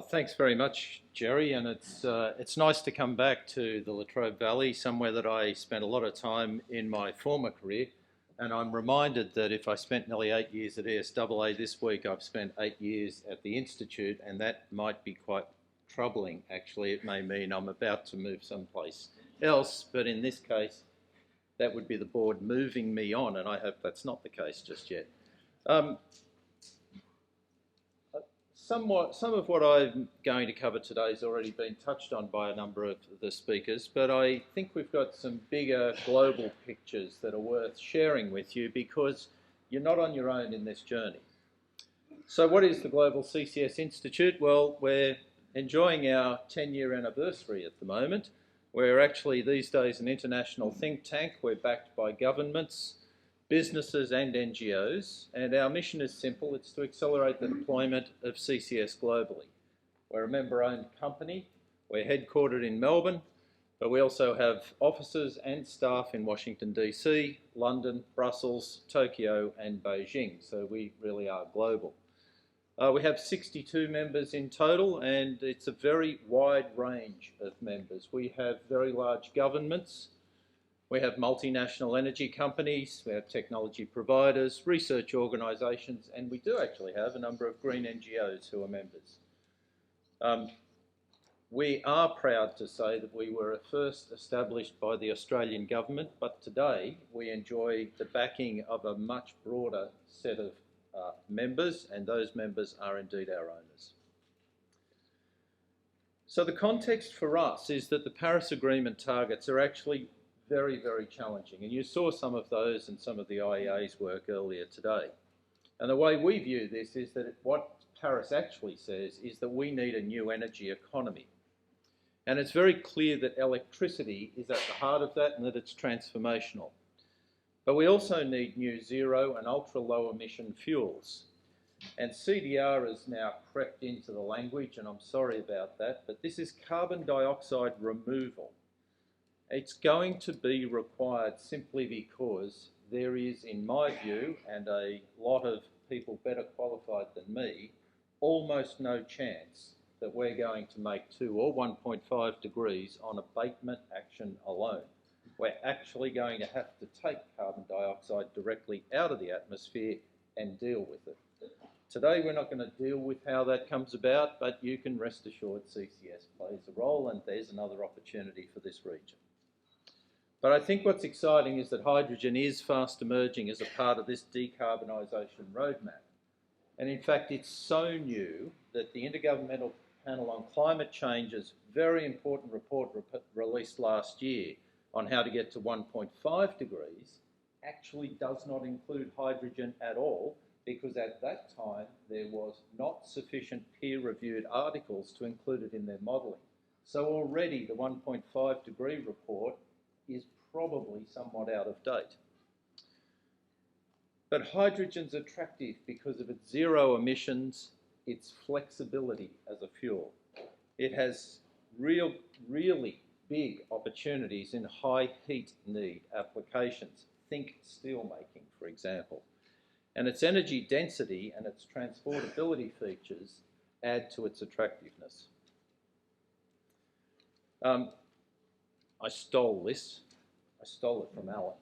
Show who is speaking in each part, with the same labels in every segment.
Speaker 1: Thanks very much, Jerry, and it's nice to come back to the Latrobe Valley, somewhere that I spent a lot of time in my former career, and I'm reminded that if I spent nearly 8 years at ESAA this week, I've spent 8 years at the Institute, and that might be quite troubling, actually. It may mean I'm about to move someplace else, but in this case, that would be the board moving me on, and I hope that's not the case just yet. Some of what I'm going to cover today has already been touched on by a number of the speakers, but I think we've got some bigger global pictures that are worth sharing with you because you're not on your own in this journey. So what is the Global CCS Institute? Well, we're enjoying our 10-year anniversary at the moment. We're actually these days an international think tank. We're backed by governments, businesses and NGOs, and our mission is simple. It's to accelerate the deployment of CCS globally. We're a member-owned company. We're headquartered in Melbourne, but we also have offices and staff in Washington, DC, London, Brussels, Tokyo and Beijing, so we really are global. We have 62 members in total, and it's a very wide range of members. We have very large governments. We have multinational energy companies, we have technology providers, research organisations, and we do actually have a number of green NGOs who are members. We are proud to say that we were first established by the Australian government, but today we enjoy the backing of a much broader set of members, and those members are indeed our owners. So the context for us is that the Paris Agreement targets are actually very, very challenging. And you saw some of those in some of the IEA's work earlier today. And the way we view this is that what Paris actually says is that we need a new energy economy. And it's very clear that electricity is at the heart of that and that it's transformational. But we also need new zero and ultra low emission fuels. And CDR has now crept into the language, and I'm sorry about that, but this is carbon dioxide removal. It's going to be required simply because there is, in my view, and a lot of people better qualified than me, almost no chance that we're going to make 2 or 1.5 degrees on abatement action alone. We're actually going to have to take carbon dioxide directly out of the atmosphere and deal with it. Today we're not going to deal with how that comes about, but you can rest assured CCS plays a role, and there's another opportunity for this region. But I think what's exciting is that hydrogen is fast emerging as a part of this decarbonisation roadmap. And in fact, it's so new that the Intergovernmental Panel on Climate Change's very important report released last year on how to get to 1.5 degrees actually does not include hydrogen at all, because at that time there was not sufficient peer-reviewed articles to include it in their modelling. So already the 1.5 degree report is probably somewhat out of date. But hydrogen's attractive because of its zero emissions, its flexibility as a fuel. It has really big opportunities in high heat need applications. Think steel making, for example. And its energy density and its transportability features add to its attractiveness. I stole this. I stole it from Alan.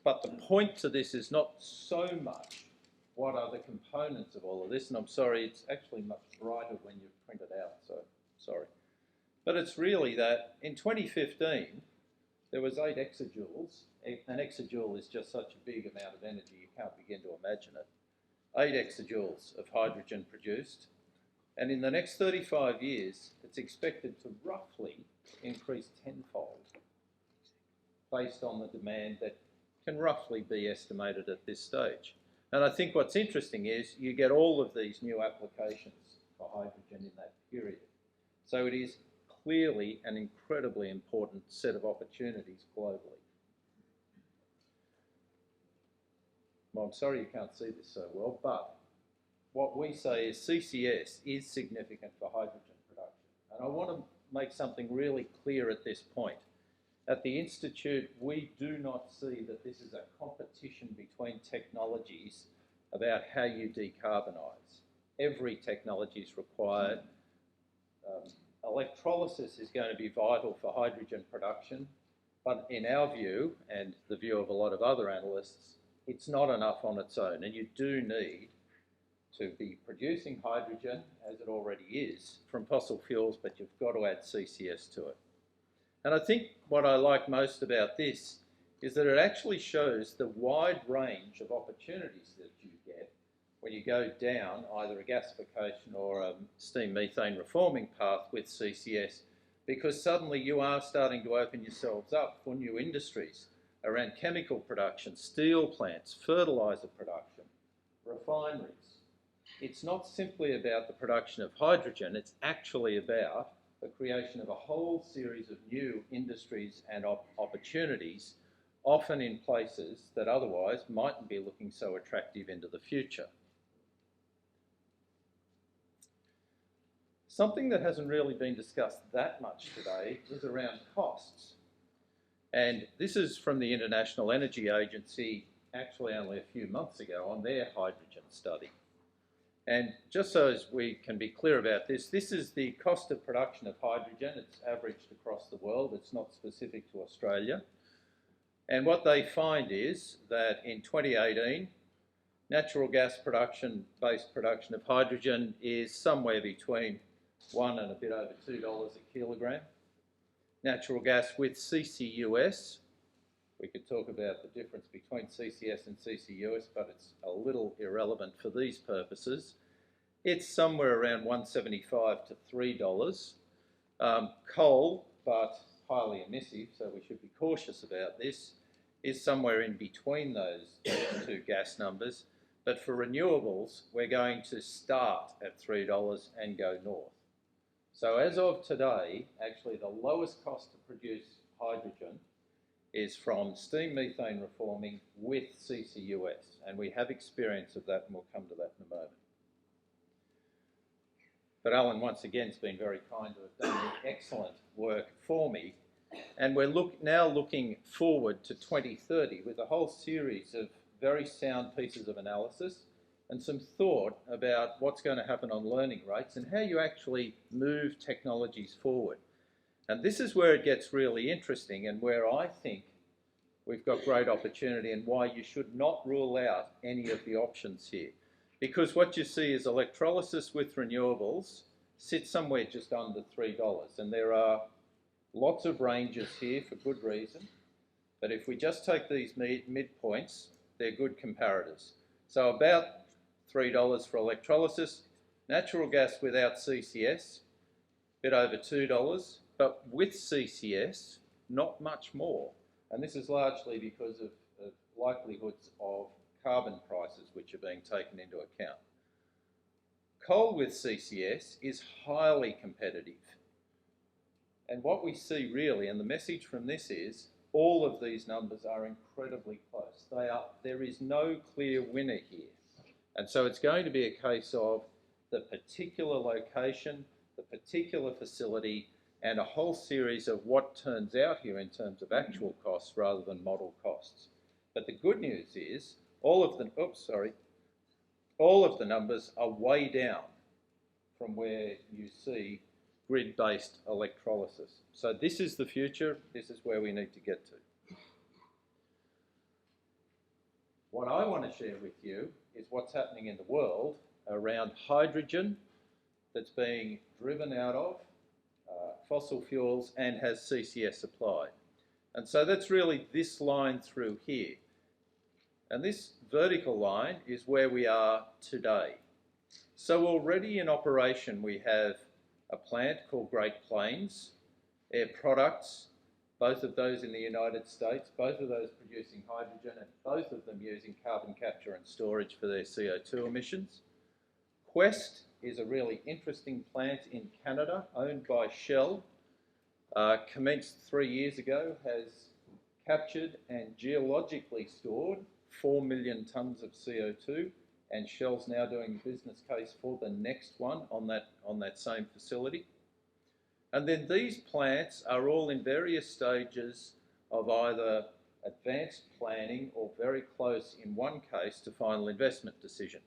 Speaker 1: But the point to this is not so much what are the components of all of this, and I'm sorry, it's actually much brighter when you print it out, so sorry. But it's really that in 2015, there was 8 exajoules. An exajoule is just such a big amount of energy, you can't begin to imagine it. 8 exajoules of hydrogen produced. And in the next 35 years, it's expected to roughly increase tenfold based on the demand that can roughly be estimated at this stage. And I think what's interesting is you get all of these new applications for hydrogen in that period. So it is clearly an incredibly important set of opportunities globally. Well, I'm sorry you can't see this so well, but what we say is CCS is significant for hydrogen production. And I want to make something really clear at this point. At the Institute, we do not see that this is a competition between technologies about how you decarbonise. every technology is required. Electrolysis is going to be vital for hydrogen production, but in our view, and the view of a lot of other analysts, it's not enough on its own, and you do need to be producing hydrogen, as it already is, from fossil fuels, but you've got to add CCS to it. And I think what I like most about this is that it actually shows the wide range of opportunities that you get when you go down either a gasification or a steam methane reforming path with CCS, because suddenly you are starting to open yourselves up for new industries around chemical production, steel plants, fertiliser production, refineries. It's not simply about the production of hydrogen, it's actually about the creation of a whole series of new industries and opportunities, often in places that otherwise mightn't be looking so attractive into the future. Something that hasn't really been discussed that much today is around costs. And this is from the International Energy Agency, actually only a few months ago, on their hydrogen study. And just so as we can be clear about this, this is the cost of production of hydrogen. It's averaged across the world. It's not specific to Australia. And what they find is that in 2018, natural gas production-based production of hydrogen is somewhere between $1 and a bit over $2 a kilogram. Natural gas with CCUS, we could talk about the difference between CCS and CCUS, but it's a little irrelevant for these purposes. It's somewhere around $1.75 to $3. Coal, but highly emissive, so we should be cautious about this, is somewhere in between those two gas numbers. But for renewables, we're going to start at $3 and go north. So as of today, actually the lowest cost to produce hydrogen is from steam methane reforming with CCUS, and we have experience of that, and we'll come to that in a moment. But Alan, once again, has been very kind to have done excellent work for me, and we're now looking forward to 2030 with a whole series of very sound pieces of analysis and some thought about what's going to happen on learning rates and how you actually move technologies forward. And this is where it gets really interesting and where I think we've got great opportunity and why you should not rule out any of the options here. Because what you see is electrolysis with renewables sits somewhere just under $3. And there are lots of ranges here for good reason. But if we just take these midpoints, they're good comparators. So about $3 for electrolysis, natural gas without CCS, a bit over $2, but with CCS, not much more. And this is largely because of likelihoods of carbon prices which are being taken into account. Coal with CCS is highly competitive. And what we see really, and the message from this is, all of these numbers are incredibly close. There is no clear winner here. And so it's going to be a case of the particular location, the particular facility, and a whole series of what turns out here in terms of actual costs rather than model costs. But the good news is all of the numbers are way down from where you see grid-based electrolysis. So this is the future, this is where we need to get to. What I want to share with you is what's happening in the world around hydrogen that's being driven out of fossil fuels and has CCS applied. And so that's really this line through here. And this vertical line is where we are today. So already in operation we have a plant called Great Plains Air Products, both of those in the United States, both of those producing hydrogen and both of them using carbon capture and storage for their CO2 emissions. Quest is a really interesting plant in Canada owned by Shell, commenced 3 years ago, has captured and geologically stored 4 million tonnes of CO2, and Shell's now doing the business case for the next one on that same facility. And then these plants are all in various stages of either advanced planning or very close, in one case, to final investment decision.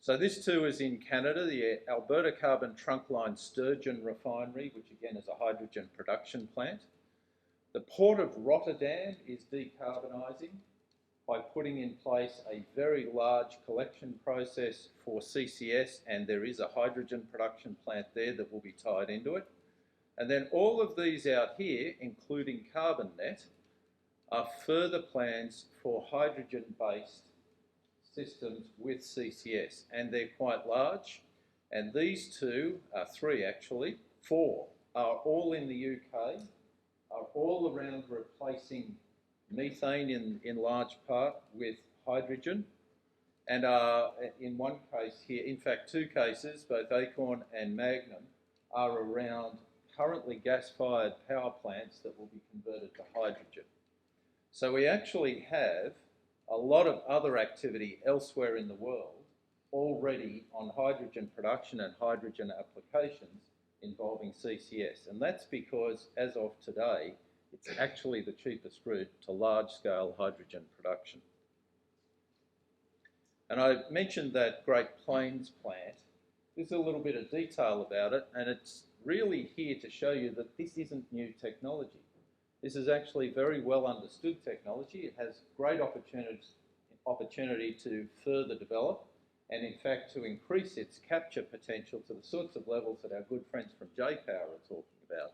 Speaker 1: So this too is in Canada, the Alberta Carbon Trunkline Sturgeon Refinery, which again is a hydrogen production plant. The Port of Rotterdam is decarbonising by putting in place a very large collection process for CCS, and there is a hydrogen production plant there that will be tied into it. And then all of these out here, including CarbonNet, are further plans for hydrogen-based systems with CCS, and they're quite large. And these four, are all in the UK, are all around replacing methane in large part with hydrogen, and are in one case here, in fact 2 cases, both Acorn and Magnum, are around currently gas-fired power plants that will be converted to hydrogen. So we actually have a lot of other activity elsewhere in the world already on hydrogen production and hydrogen applications involving CCS. And that's because, as of today, it's actually the cheapest route to large-scale hydrogen production. And I mentioned that Great Plains plant. There's a little bit of detail about it, and it's really here to show you that this isn't new technology. This is actually very well understood technology. It has great opportunity to further develop, and in fact to increase its capture potential to the sorts of levels that our good friends from J-Power are talking about.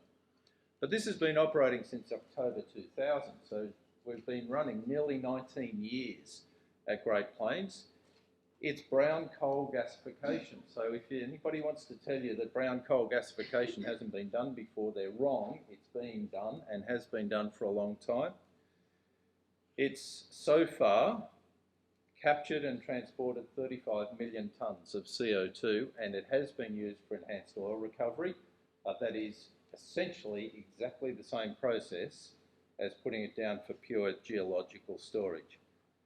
Speaker 1: But this has been operating since October 2000, so we've been running nearly 19 years at Great Plains. It's brown coal gasification. So if anybody wants to tell you that brown coal gasification hasn't been done before, they're wrong. It's being done and has been done for a long time. It's so far captured and transported 35 million tonnes of CO2, and it has been used for enhanced oil recovery, but that is essentially exactly the same process as putting it down for pure geological storage.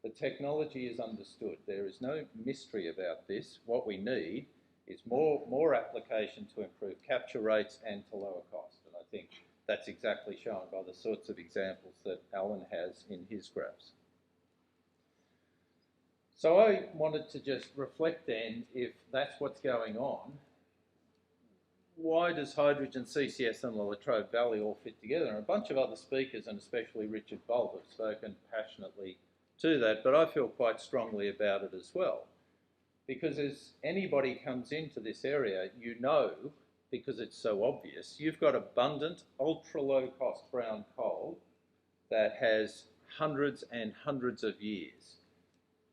Speaker 1: The technology is understood. There is no mystery about this. What we need is more application to improve capture rates and to lower cost. And I think that's exactly shown by the sorts of examples that Alan has in his graphs. So I wanted to just reflect then, if that's what's going on, why does hydrogen, CCS and the Latrobe Valley all fit together? And a bunch of other speakers, and especially Richard Bolt, have spoken passionately to that, but I feel quite strongly about it as well. Because as anybody comes into this area, you know, because it's so obvious, you've got abundant, ultra-low cost brown coal that has hundreds and hundreds of years.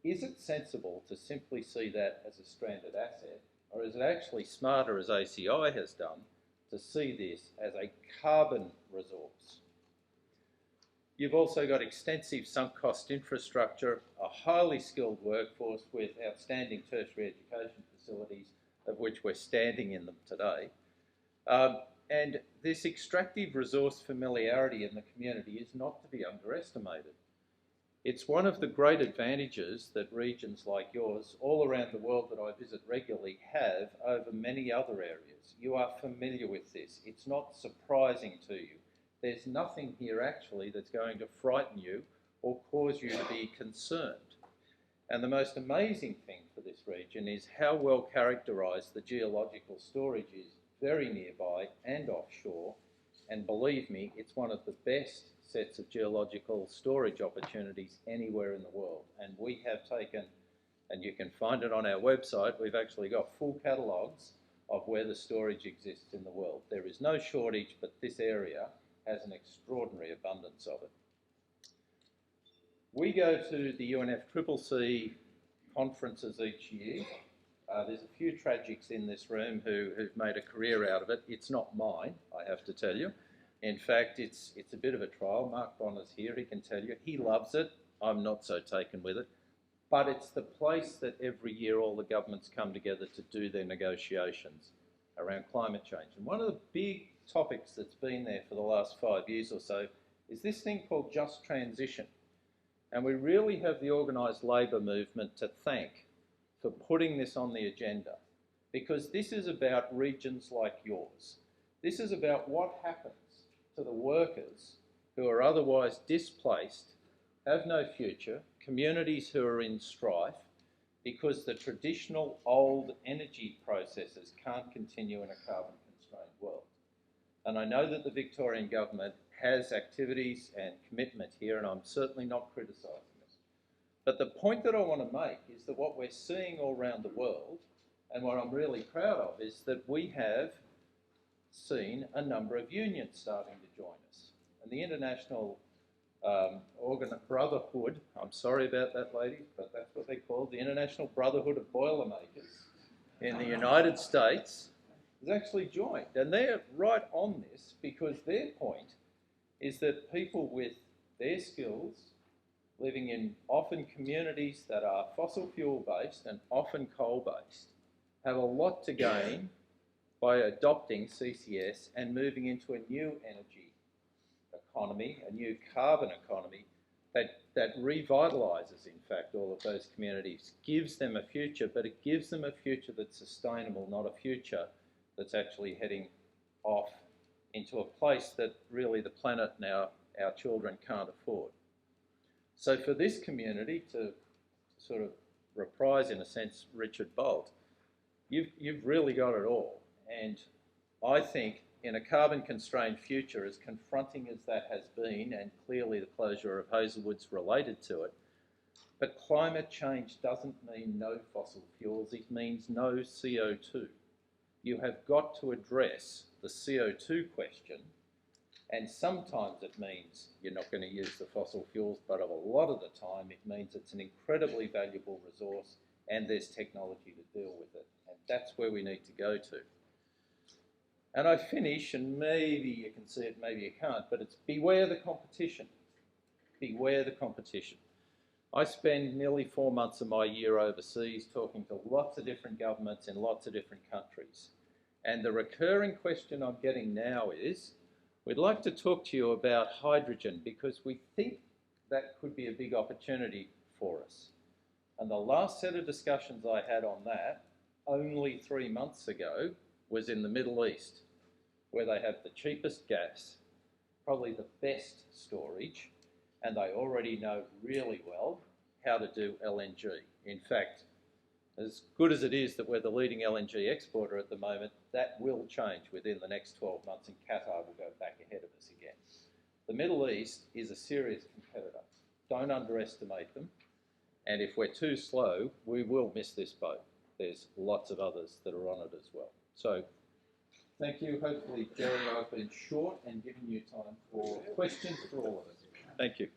Speaker 1: Is it sensible to simply see that as a stranded asset, or is it actually smarter, as ACI has done, to see this as a carbon resource? You've also got extensive sunk cost infrastructure, a highly skilled workforce with outstanding tertiary education facilities, of which we're standing in them today. And this extractive resource familiarity in the community is not to be underestimated. It's one of the great advantages that regions like yours all around the world that I visit regularly have over many other areas. You are familiar with this. It's not surprising to you. There's nothing here actually that's going to frighten you or cause you to be concerned. And the most amazing thing for this region is how well characterised the geological storage is very nearby and offshore. And believe me, it's one of the best sets of geological storage opportunities anywhere in the world. And we have taken, and you can find it on our website, we've actually got full catalogues of where the storage exists in the world. There is no shortage, but this area has an extraordinary abundance of it. We go to the UNFCCC conferences each year. There's a few tragics in this room who've made a career out of it. It's not mine, I have to tell you. In fact, it's a bit of a trial. Mark Bonner's here, he can tell you. He loves it. I'm not so taken with it. But it's the place that every year all the governments come together to do their negotiations around climate change. And one of the big topics that's been there for the last 5 years or so is this thing called just transition. And we really have the organised labour movement to thank for putting this on the agenda, because this is about regions like yours. This is about what happens to the workers who are otherwise displaced, have no future, communities who are in strife, because the traditional old energy processes can't continue in a carbon-constrained world. And I know that the Victorian government has activities and commitment here, and I'm certainly not criticising it. But the point that I want to make is that what we're seeing all around the world, and what I'm really proud of, is that we have seen a number of unions starting to join us. And the International Brotherhood, I'm sorry about that, ladies, but that's what they call the International Brotherhood of Boilermakers in the United States, has actually joined. And they're right on this because their point is that people with their skills, living in often communities that are fossil fuel based and often coal based, have a lot to gain by adopting CCS and moving into a new energy economy, a new carbon economy that revitalises, in fact, all of those communities, gives them a future, but it gives them a future that's sustainable, not a future that's actually heading off into a place that really the planet now, our children, can't afford. So for this community to sort of reprise, in a sense, Richard Bolt, you've really got it all. And I think in a carbon-constrained future, as confronting as that has been, and clearly the closure of Hazelwood's related to it, but climate change doesn't mean no fossil fuels, it means no CO2. You have got to address the CO2 question, and sometimes it means you're not going to use the fossil fuels, but a lot of the time it means it's an incredibly valuable resource and there's technology to deal with it. And that's where we need to go to. And I finish, and maybe you can see it, maybe you can't, but it's beware the competition. Beware the competition. I spend nearly 4 months of my year overseas talking to lots of different governments in lots of different countries. And the recurring question I'm getting now is, we'd like to talk to you about hydrogen because we think that could be a big opportunity for us. And the last set of discussions I had on that, only 3 months ago, was in the Middle East, where they have the cheapest gas, probably the best storage, and they already know really well how to do LNG. In fact, as good as it is that we're the leading LNG exporter at the moment, that will change within the next 12 months and Qatar will go back ahead of us again. The Middle East is a serious competitor. Don't underestimate them. And if we're too slow, we will miss this boat. There's lots of others that are on it as well. So thank you. Hopefully, Jerry, I've been short and given you time for questions for all of us. Thank you.